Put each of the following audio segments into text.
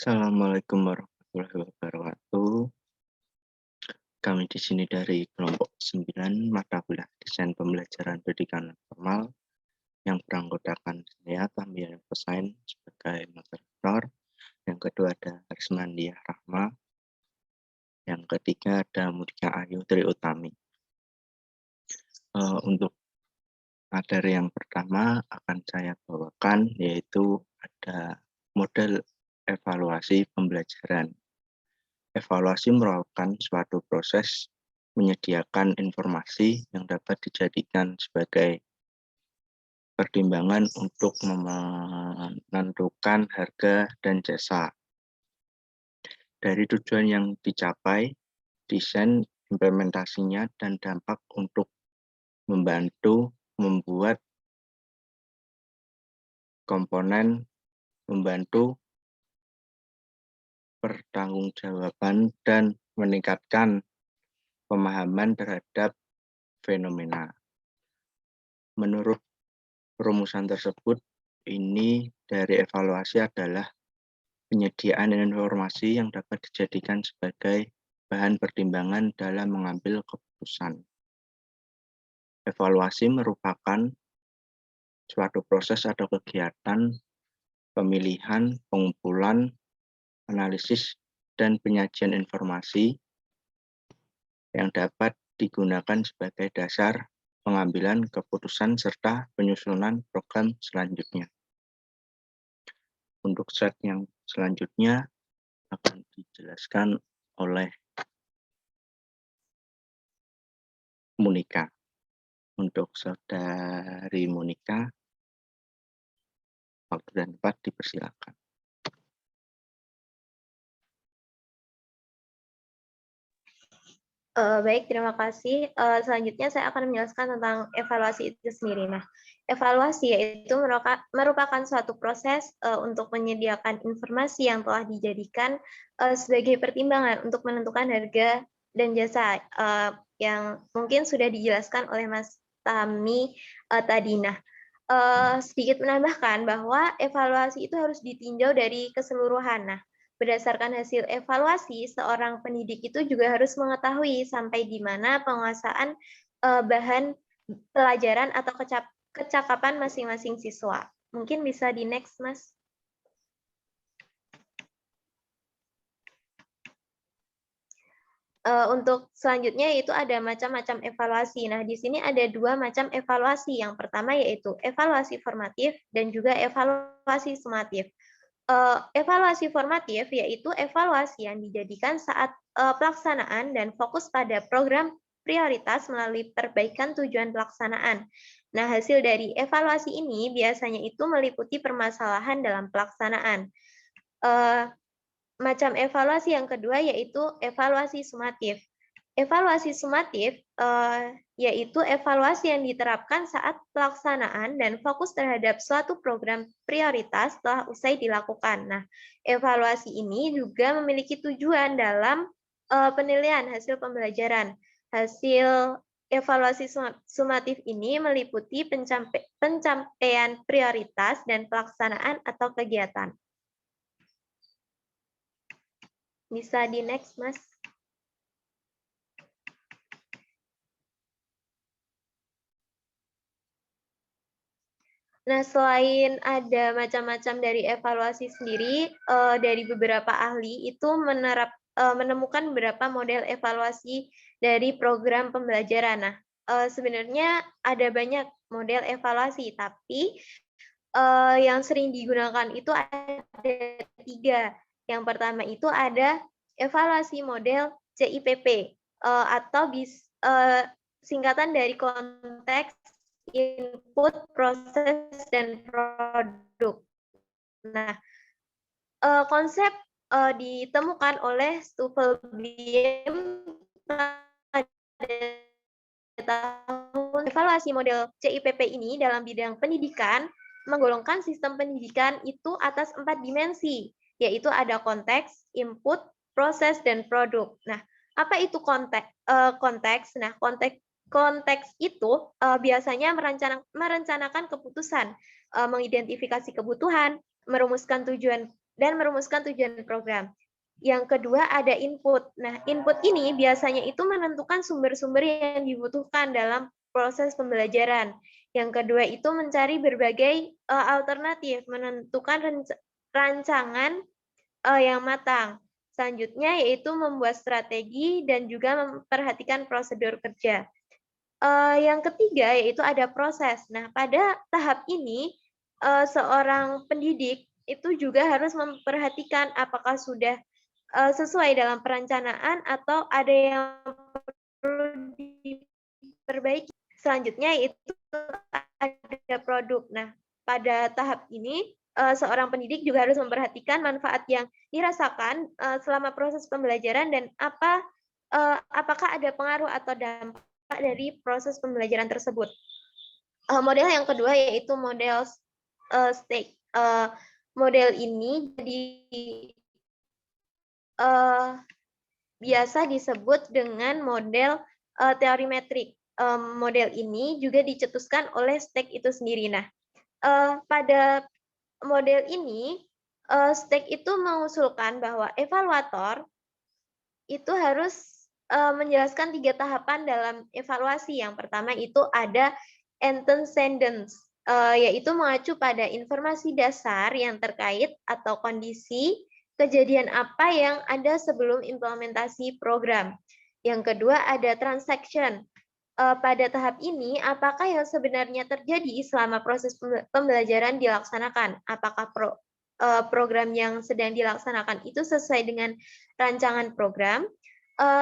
Assalamualaikum warahmatullahi wabarakatuh. Kami di sini dari kelompok 9 mata kuliah desain pembelajaran pendidikan non formal yang beranggotakan saya Tambian Pesain sebagai moderator, yang kedua ada Arismandia Rahma, yang ketiga ada Mudika Ayu Tri Utami. Untuk materi yang pertama akan saya bawakan yaitu ada model evaluasi pembelajaran. Evaluasi merupakan suatu proses menyediakan informasi yang dapat dijadikan sebagai pertimbangan untuk menentukan harga dan jasa. Dari tujuan yang dicapai, desain, implementasinya, dan dampak untuk membantu membuat komponen, membantu pertanggungjawaban dan meningkatkan pemahaman terhadap fenomena. Menurut rumusan tersebut, ini dari evaluasi adalah penyediaan informasi yang dapat dijadikan sebagai bahan pertimbangan dalam mengambil keputusan. Evaluasi merupakan suatu proses atau kegiatan pemilihan, pengumpulan, analisis, dan penyajian informasi yang dapat digunakan sebagai dasar pengambilan keputusan serta penyusunan program selanjutnya. Untuk slide yang selanjutnya akan dijelaskan oleh Monika. Untuk saudari Monika, waktu dan tempat dipersilakan. Baik, terima kasih. Selanjutnya saya akan menjelaskan tentang evaluasi itu sendiri. Nah, evaluasi yaitu merupakan suatu proses untuk menyediakan informasi yang telah dijadikan sebagai pertimbangan untuk menentukan harga dan jasa yang mungkin sudah dijelaskan oleh Mas Tami tadi. Nah, sedikit menambahkan bahwa evaluasi itu harus ditinjau dari keseluruhan. Nah, berdasarkan hasil evaluasi, seorang pendidik itu juga harus mengetahui sampai di mana penguasaan bahan pelajaran atau kecakapan masing-masing siswa. Mungkin bisa di next, Mas. Untuk selanjutnya itu ada macam-macam evaluasi. Nah, di sini ada dua macam evaluasi. Yang pertama yaitu evaluasi formatif dan juga evaluasi sumatif. Evaluasi formatif yaitu evaluasi yang dijadikan saat pelaksanaan dan fokus pada program prioritas melalui perbaikan tujuan pelaksanaan. Nah, hasil dari evaluasi ini biasanya itu meliputi permasalahan dalam pelaksanaan. Macam evaluasi yang kedua yaitu evaluasi sumatif. Evaluasi sumatif yaitu evaluasi yang diterapkan saat pelaksanaan dan fokus terhadap suatu program prioritas setelah usai dilakukan. Nah, evaluasi ini juga memiliki tujuan dalam penilaian hasil pembelajaran. Hasil evaluasi sumatif ini meliputi pencapaian prioritas dan pelaksanaan atau kegiatan. Bisa di next, Mas. Nah, selain ada macam-macam dari evaluasi sendiri, dari beberapa ahli itu menemukan beberapa model evaluasi dari program pembelajaran. Nah, sebenarnya ada banyak model evaluasi, tapi yang sering digunakan itu ada 3. Yang pertama itu ada evaluasi model CIPP, atau singkatan dari konteks, input, proses, dan produk. Nah, konsep ditemukan oleh Stuffelbeam pada tahun. Evaluasi model CIPP ini dalam bidang pendidikan menggolongkan sistem pendidikan itu atas 4 dimensi, yaitu ada konteks, input, proses, dan produk. Nah, apa itu konteks? Nah, konteks itu biasanya merencanakan keputusan, mengidentifikasi kebutuhan, merumuskan tujuan dan merumuskan tujuan program. Yang kedua ada input. Nah, input ini biasanya itu menentukan sumber-sumber yang dibutuhkan dalam proses pembelajaran. Yang kedua itu mencari berbagai alternatif, menentukan rancangan yang matang. Selanjutnya yaitu membuat strategi dan juga memperhatikan prosedur kerja. Yang ketiga yaitu ada proses. Nah, pada tahap ini seorang pendidik itu juga harus memperhatikan apakah sudah sesuai dalam perencanaan atau ada yang perlu diperbaiki. Selanjutnya itu ada produk. Nah, pada tahap ini seorang pendidik juga harus memperhatikan manfaat yang dirasakan selama proses pembelajaran dan apakah ada pengaruh atau dampak dari proses pembelajaran tersebut. Model yang kedua yaitu model stake. Model ini jadi biasa disebut dengan model teori metrik. Model ini juga dicetuskan oleh Stake itu sendiri. Nah, pada model ini, Stake itu mengusulkan bahwa evaluator itu harus menjelaskan 3 tahapan dalam evaluasi. Yang pertama itu ada antecedents, yaitu mengacu pada informasi dasar yang terkait atau kondisi kejadian apa yang ada sebelum implementasi program. Yang kedua ada transaction. Pada tahap ini, apakah yang sebenarnya terjadi selama proses pembelajaran dilaksanakan? Apakah program yang sedang dilaksanakan itu sesuai dengan rancangan program?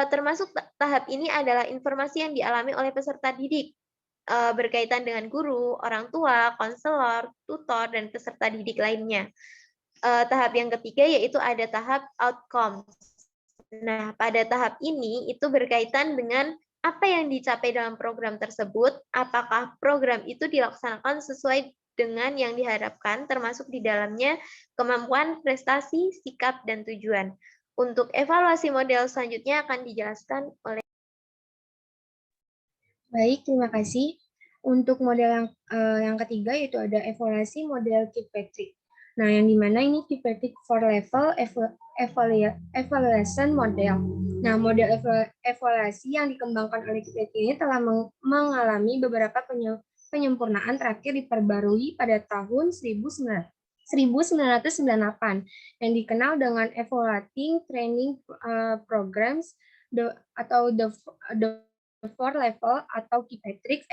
Termasuk tahap ini adalah informasi yang dialami oleh peserta didik berkaitan dengan guru, orang tua, konselor, tutor, dan peserta didik lainnya. Tahap yang ketiga yaitu ada tahap outcome. Nah, pada tahap ini itu berkaitan dengan apa yang dicapai dalam program tersebut, apakah program itu dilaksanakan sesuai dengan yang diharapkan, termasuk di dalamnya kemampuan, prestasi, sikap, dan tujuan. Untuk evaluasi model selanjutnya akan dijelaskan oleh. Baik, terima kasih. Untuk model yang ketiga yaitu ada evaluasi model Kirkpatrick. Nah, yang dimana ini Kirkpatrick for level evaluation model. Nah, model evaluasi yang dikembangkan oleh Kirkpatrick ini telah mengalami beberapa penyempurnaan terakhir diperbarui pada tahun 1998 yang dikenal dengan Evaluating Training Programs atau the 4 level atau Kirkpatrick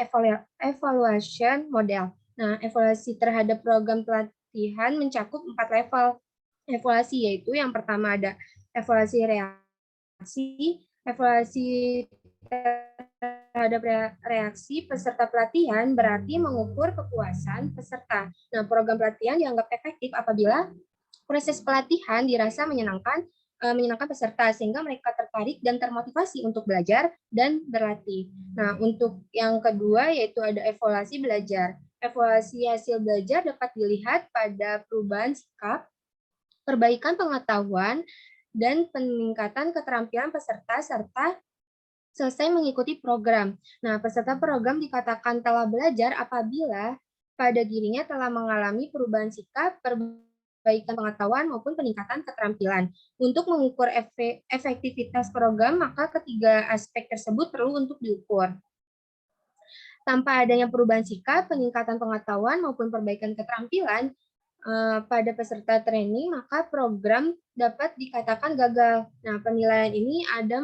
Evaluation Model. Nah, evaluasi terhadap program pelatihan mencakup 4 level evaluasi, yaitu yang pertama ada evaluasi reaksi, evaluasi terhadap reaksi peserta pelatihan berarti mengukur kepuasan peserta. Nah, program pelatihan dianggap efektif apabila proses pelatihan dirasa menyenangkan peserta sehingga mereka tertarik dan termotivasi untuk belajar dan berlatih. Nah, untuk yang kedua yaitu ada evaluasi belajar. Evaluasi hasil belajar dapat dilihat pada perubahan sikap, perbaikan pengetahuan, dan peningkatan keterampilan peserta serta selesai mengikuti program. Nah, peserta program dikatakan telah belajar apabila pada dirinya telah mengalami perubahan sikap, perbaikan pengetahuan maupun peningkatan keterampilan. Untuk mengukur efektivitas program, maka ketiga aspek tersebut perlu untuk diukur. Tanpa adanya perubahan sikap, peningkatan pengetahuan maupun perbaikan keterampilan pada peserta training, maka program dapat dikatakan gagal. Nah, penilaian ini ada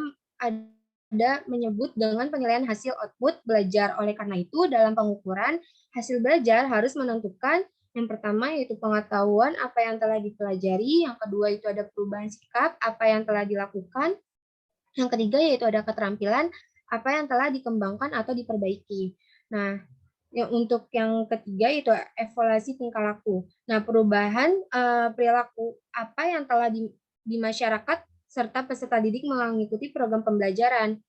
menyebut dengan penilaian hasil output belajar. Oleh karena itu, dalam pengukuran hasil belajar harus menentukan yang pertama yaitu pengetahuan apa yang telah dipelajari, yang kedua itu ada perubahan sikap apa yang telah dilakukan, yang ketiga yaitu ada keterampilan apa yang telah dikembangkan atau diperbaiki. Nah, untuk yang ketiga itu evaluasi tingkah laku. Nah, perubahan perilaku apa yang telah di masyarakat serta peserta didik mengikuti program pembelajaran.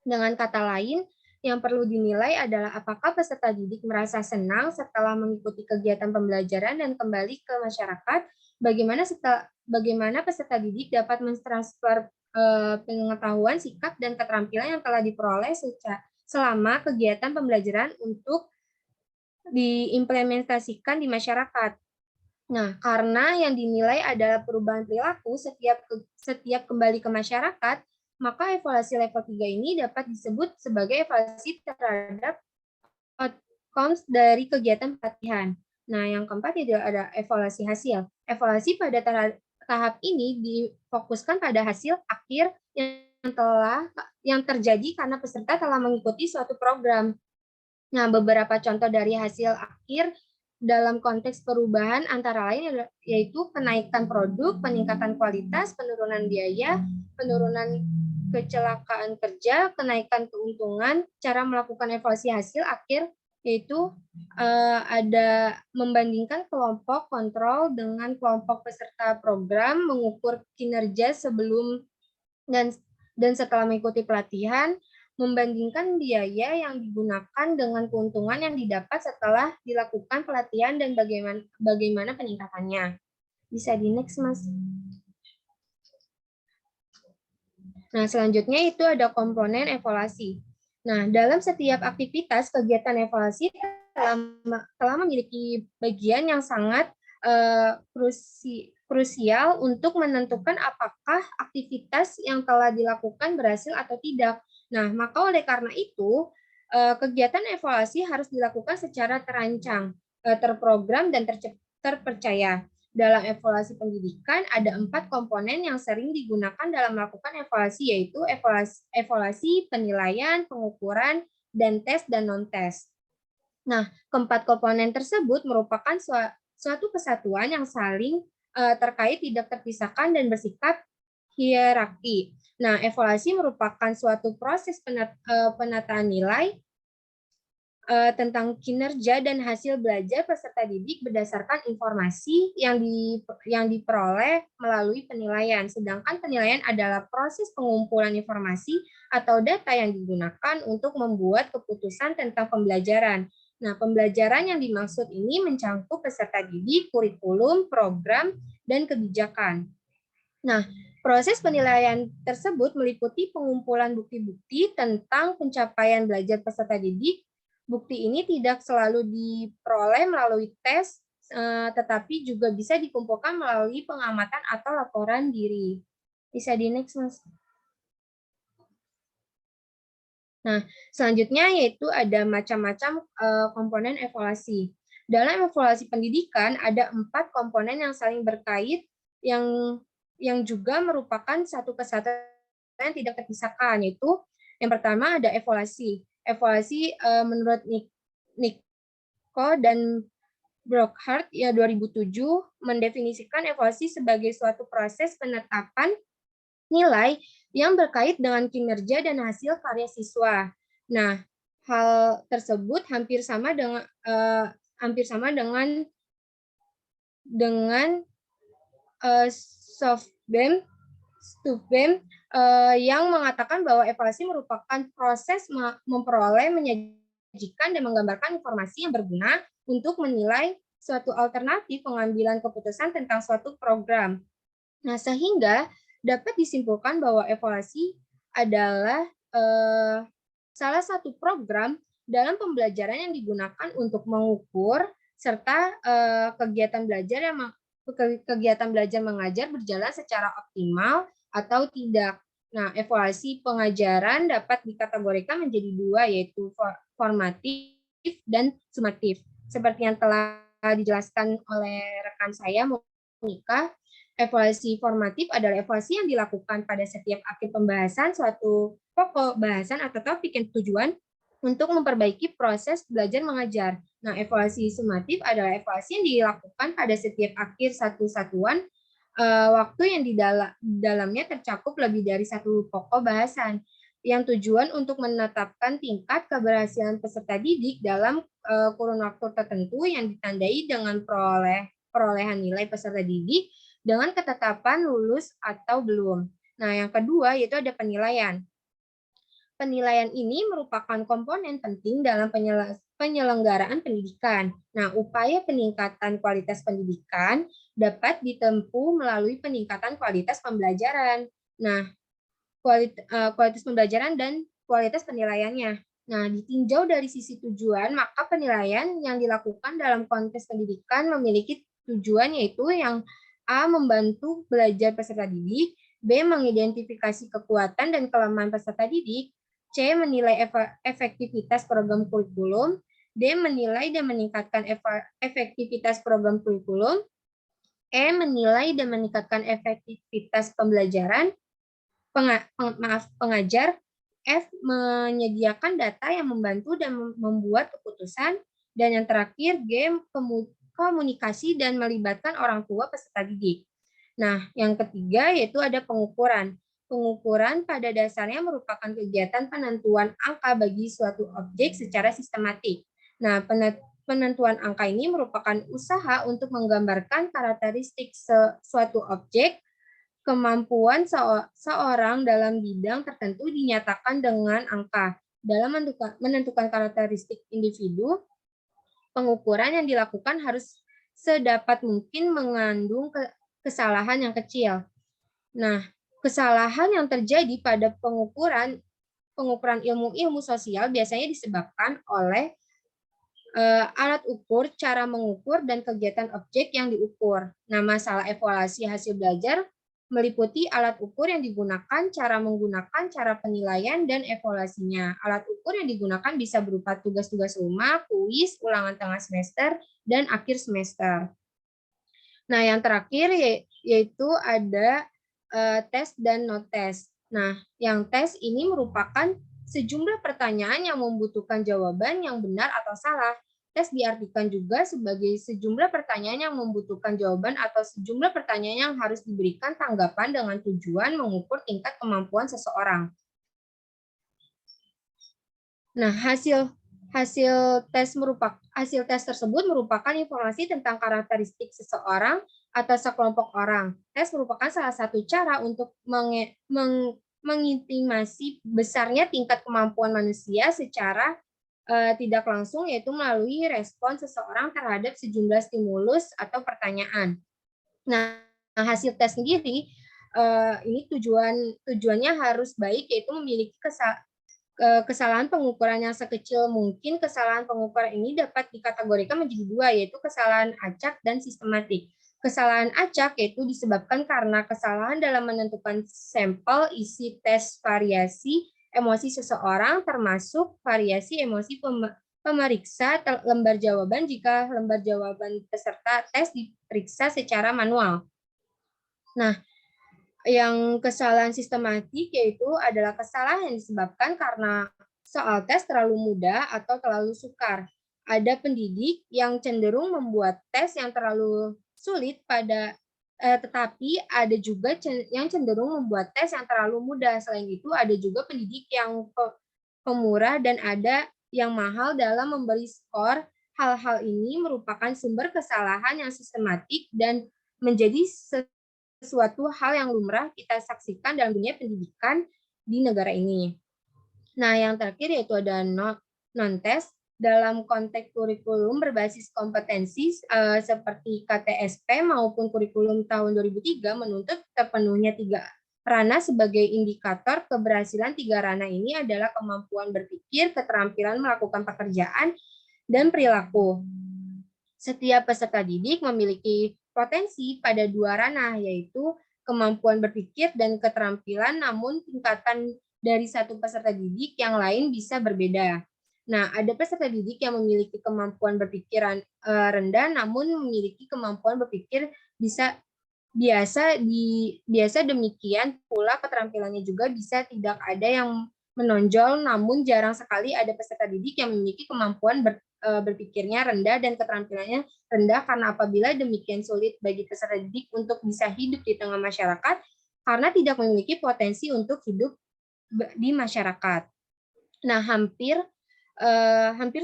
Dengan kata lain, yang perlu dinilai adalah apakah peserta didik merasa senang setelah mengikuti kegiatan pembelajaran dan kembali ke masyarakat, bagaimana peserta didik dapat mentransfer pengetahuan, sikap, dan keterampilan yang telah diperoleh selama kegiatan pembelajaran untuk diimplementasikan di masyarakat. Nah, karena yang dinilai adalah perubahan perilaku setiap kembali ke masyarakat, maka evaluasi level 3 ini dapat disebut sebagai evaluasi terhadap outcomes dari kegiatan pelatihan. Nah, yang keempat ada evaluasi hasil. Evaluasi pada tahap ini difokuskan pada hasil akhir yang terjadi karena peserta telah mengikuti suatu program. Nah, beberapa contoh dari hasil akhir dalam konteks perubahan antara lain yaitu kenaikan produk, peningkatan kualitas, penurunan biaya, penurunan kecelakaan kerja, kenaikan keuntungan. Cara melakukan evaluasi hasil akhir yaitu ada membandingkan kelompok kontrol dengan kelompok peserta program, mengukur kinerja sebelum dan setelah mengikuti pelatihan, membandingkan biaya yang digunakan dengan keuntungan yang didapat setelah dilakukan pelatihan dan bagaimana peningkatannya. Bisa di next, Mas. Nah, selanjutnya itu ada komponen evaluasi. Nah, dalam setiap aktivitas kegiatan evaluasi telah memiliki bagian yang sangat krusial untuk menentukan apakah aktivitas yang telah dilakukan berhasil atau tidak. Nah, maka oleh karena itu, kegiatan evaluasi harus dilakukan secara terancang, terprogram, dan terpercaya. Dalam evaluasi pendidikan, ada 4 komponen yang sering digunakan dalam melakukan evaluasi, yaitu evaluasi, penilaian, pengukuran, dan tes dan non-tes. Nah, keempat komponen tersebut merupakan suatu kesatuan yang saling terkait, tidak terpisahkan, dan bersifat hierarki. Nah, evaluasi merupakan suatu proses penataan nilai tentang kinerja dan hasil belajar peserta didik berdasarkan informasi yang diperoleh melalui penilaian. Sedangkan penilaian adalah proses pengumpulan informasi atau data yang digunakan untuk membuat keputusan tentang pembelajaran. Nah, pembelajaran yang dimaksud ini mencakup peserta didik, kurikulum, program, dan kebijakan. Nah, proses penilaian tersebut meliputi pengumpulan bukti-bukti tentang pencapaian belajar peserta didik. Bukti ini tidak selalu diperoleh melalui tes, tetapi juga bisa dikumpulkan melalui pengamatan atau laporan diri. Bisa di next, Mas. Nah, selanjutnya yaitu ada macam-macam komponen evaluasi. Dalam evaluasi pendidikan ada 4 komponen yang saling berkait yang juga merupakan satu kesatuan yang tidak terpisahkan, yaitu yang pertama ada evaluasi. Evaluasi menurut Nico dan Brockhart ya 2007 mendefinisikan evaluasi sebagai suatu proses penetapan nilai yang berkait dengan kinerja dan hasil karya siswa. Nah, hal tersebut hampir sama dengan Stufben yang mengatakan bahwa evaluasi merupakan proses memperoleh, menyajikan, dan menggambarkan informasi yang berguna untuk menilai suatu alternatif pengambilan keputusan tentang suatu program. Nah, sehingga dapat disimpulkan bahwa evaluasi adalah salah satu program dalam pembelajaran yang digunakan untuk mengukur serta kegiatan belajar mengajar berjalan secara optimal atau tidak. Nah, evaluasi pengajaran dapat dikategorikan menjadi 2, yaitu formatif dan sumatif. Seperti yang telah dijelaskan oleh rekan saya, Monika, evaluasi formatif adalah evaluasi yang dilakukan pada setiap akhir pembahasan suatu pokok bahasan atau topik yang tujuan untuk memperbaiki proses belajar mengajar. Nah, evaluasi sumatif adalah evaluasi yang dilakukan pada setiap akhir satu satuan waktu yang di dalamnya tercakup lebih dari satu pokok bahasan, yang tujuan untuk menetapkan tingkat keberhasilan peserta didik dalam kurun waktu tertentu yang ditandai dengan perolehan nilai peserta didik dengan ketetapan lulus atau belum. Nah, yang kedua yaitu ada penilaian. Penilaian ini merupakan komponen penting dalam penyelenggaraan pendidikan. Nah, upaya peningkatan kualitas pendidikan dapat ditempuh melalui peningkatan kualitas pembelajaran. Nah, kualitas pembelajaran dan kualitas penilaiannya. Nah, ditinjau dari sisi tujuan, maka penilaian yang dilakukan dalam konteks pendidikan memiliki tujuan, yaitu yang A, membantu belajar peserta didik, B, mengidentifikasi kekuatan dan kelemahan peserta didik, C, menilai efektivitas program kurikulum, D, menilai dan meningkatkan efektivitas program kurikulum, E, menilai dan meningkatkan efektivitas pembelajaran pengajar, F, menyediakan data yang membantu dan membuat keputusan, dan yang terakhir G, komunikasi dan melibatkan orang tua peserta didik. Nah, yang ketiga yaitu ada pengukuran. Pengukuran pada dasarnya merupakan kegiatan penentuan angka bagi suatu objek secara sistematik. Nah, penentuan angka ini merupakan usaha untuk menggambarkan karakteristik suatu objek. Kemampuan seorang dalam bidang tertentu dinyatakan dengan angka. Dalam menentukan karakteristik individu, pengukuran yang dilakukan harus sedapat mungkin mengandung kesalahan yang kecil. Nah, kesalahan yang terjadi pada pengukuran ilmu-ilmu sosial biasanya disebabkan oleh alat ukur, cara mengukur, dan kegiatan objek yang diukur. Nah, masalah evaluasi hasil belajar meliputi alat ukur yang digunakan, cara menggunakan, cara penilaian, dan evaluasinya. Alat ukur yang digunakan bisa berupa tugas-tugas rumah, kuis, ulangan tengah semester, dan akhir semester. Nah, yang terakhir yaitu ada tes dan no tes. Nah, yang tes ini merupakan sejumlah pertanyaan yang membutuhkan jawaban yang benar atau salah. Tes diartikan juga sebagai sejumlah pertanyaan yang membutuhkan jawaban atau sejumlah pertanyaan yang harus diberikan tanggapan dengan tujuan mengukur tingkat kemampuan seseorang. Nah, hasil tes tersebut merupakan informasi tentang karakteristik seseorang atau sekelompok orang. Tes merupakan salah satu cara untuk mengintimasi besarnya tingkat kemampuan manusia secara tidak langsung, yaitu melalui respon seseorang terhadap sejumlah stimulus atau pertanyaan. Nah, hasil tes sendiri ini tujuannya harus baik, yaitu memiliki kesalahan pengukuran yang sekecil mungkin. Kesalahan pengukuran ini dapat dikategorikan menjadi dua, yaitu kesalahan acak dan sistematik. Kesalahan acak yaitu disebabkan karena kesalahan dalam menentukan sampel isi tes variasi emosi seseorang, termasuk variasi emosi pemeriksa lembar jawaban jika lembar jawaban peserta tes diperiksa secara manual. Nah, yang kesalahan sistematik yaitu adalah kesalahan yang disebabkan karena soal tes terlalu mudah atau terlalu sukar. Ada pendidik yang cenderung membuat tes yang terlalu sulit tetapi ada juga yang cenderung membuat tes yang terlalu mudah. Selain itu, ada juga pendidik yang pemurah dan ada yang mahal dalam memberi skor. Hal-hal ini merupakan sumber kesalahan yang sistematik dan menjadi sesuatu hal yang lumrah kita saksikan dalam dunia pendidikan di negara ini. Nah, yang terakhir yaitu ada non-test. Dalam konteks kurikulum berbasis kompetensi seperti KTSP maupun kurikulum tahun 2003 menuntut terpenuhnya 3 ranah sebagai indikator keberhasilan. 3 ranah ini adalah kemampuan berpikir, keterampilan melakukan pekerjaan, dan perilaku. Setiap peserta didik memiliki potensi pada 2 ranah, yaitu kemampuan berpikir dan keterampilan, namun tingkatan dari satu peserta didik yang lain bisa berbeda. Nah, ada peserta didik yang memiliki kemampuan berpikiran rendah, namun memiliki kemampuan berpikir biasa demikian pula keterampilannya juga bisa tidak ada yang menonjol, namun jarang sekali ada peserta didik yang memiliki kemampuan berpikirnya rendah dan keterampilannya rendah, karena apabila demikian sulit bagi peserta didik untuk bisa hidup di tengah masyarakat karena tidak memiliki potensi untuk hidup di masyarakat. Nah, hampir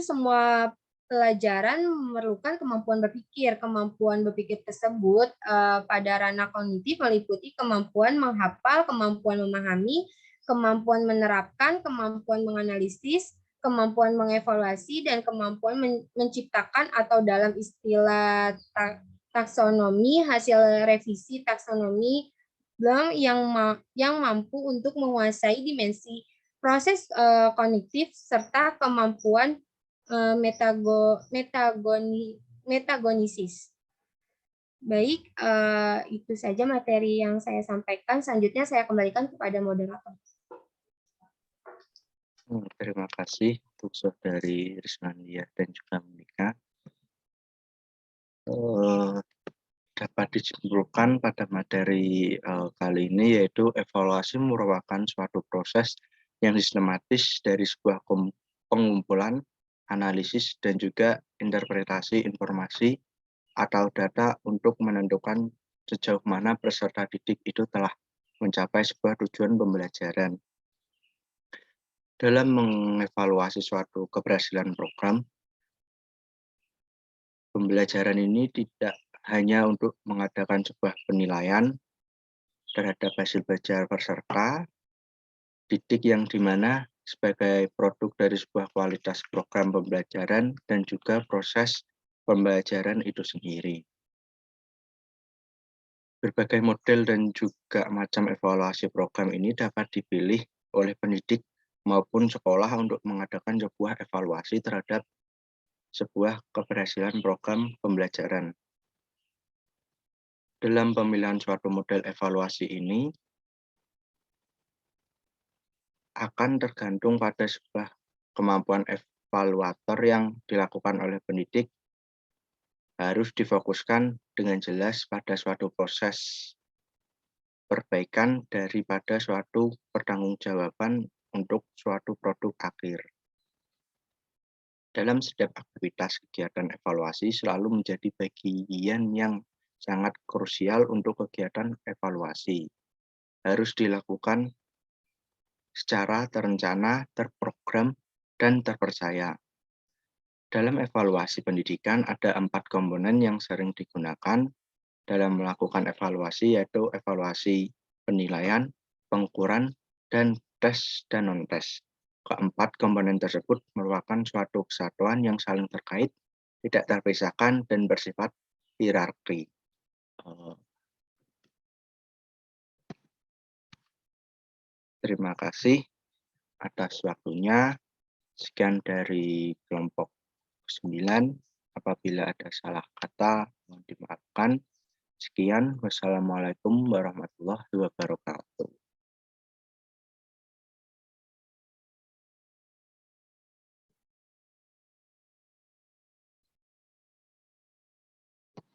semua pelajaran memerlukan kemampuan berpikir. Kemampuan berpikir tersebut pada ranah kognitif meliputi kemampuan menghafal, kemampuan memahami, kemampuan menerapkan, kemampuan menganalisis, kemampuan mengevaluasi, dan kemampuan menciptakan, atau dalam istilah taksonomi, hasil revisi taksonomi yang mampu untuk menguasai dimensi proses kognitif serta kemampuan metagonisis. Baik, itu saja materi yang saya sampaikan. Selanjutnya saya kembalikan kepada moderator. Terima kasih untuk Saudari Rismandia dan juga Monika. Dapat disimpulkan pada materi kali ini, yaitu evaluasi merupakan suatu proses yang sistematis dari sebuah pengumpulan, analisis, dan juga interpretasi informasi atau data untuk menentukan sejauh mana peserta didik itu telah mencapai sebuah tujuan pembelajaran. Dalam mengevaluasi suatu keberhasilan program, pembelajaran ini tidak hanya untuk mengadakan sebuah penilaian terhadap hasil belajar peserta didik yang dimana sebagai produk dari sebuah kualitas program pembelajaran dan juga proses pembelajaran itu sendiri. Berbagai model dan juga macam evaluasi program ini dapat dipilih oleh pendidik maupun sekolah untuk mengadakan sebuah evaluasi terhadap sebuah keberhasilan program pembelajaran. Dalam pemilihan suatu model evaluasi ini akan tergantung pada sebuah kemampuan evaluator yang dilakukan oleh pendidik, harus difokuskan dengan jelas pada suatu proses perbaikan daripada suatu pertanggungjawaban untuk suatu produk akhir. Dalam setiap aktivitas kegiatan evaluasi selalu menjadi bagian yang sangat krusial untuk kegiatan evaluasi. Harus dilakukan secara terencana, terprogram, dan terpercaya. Dalam evaluasi pendidikan ada 4 komponen yang sering digunakan dalam melakukan evaluasi, yaitu evaluasi penilaian, pengukuran, dan tes dan non-tes. Keempat komponen tersebut merupakan suatu kesatuan yang saling terkait, tidak terpisahkan, dan bersifat hierarki. Terima kasih atas waktunya. Sekian dari kelompok 9. Apabila ada salah kata, mohon dimaafkan. Sekian, wassalamualaikum warahmatullahi wabarakatuh.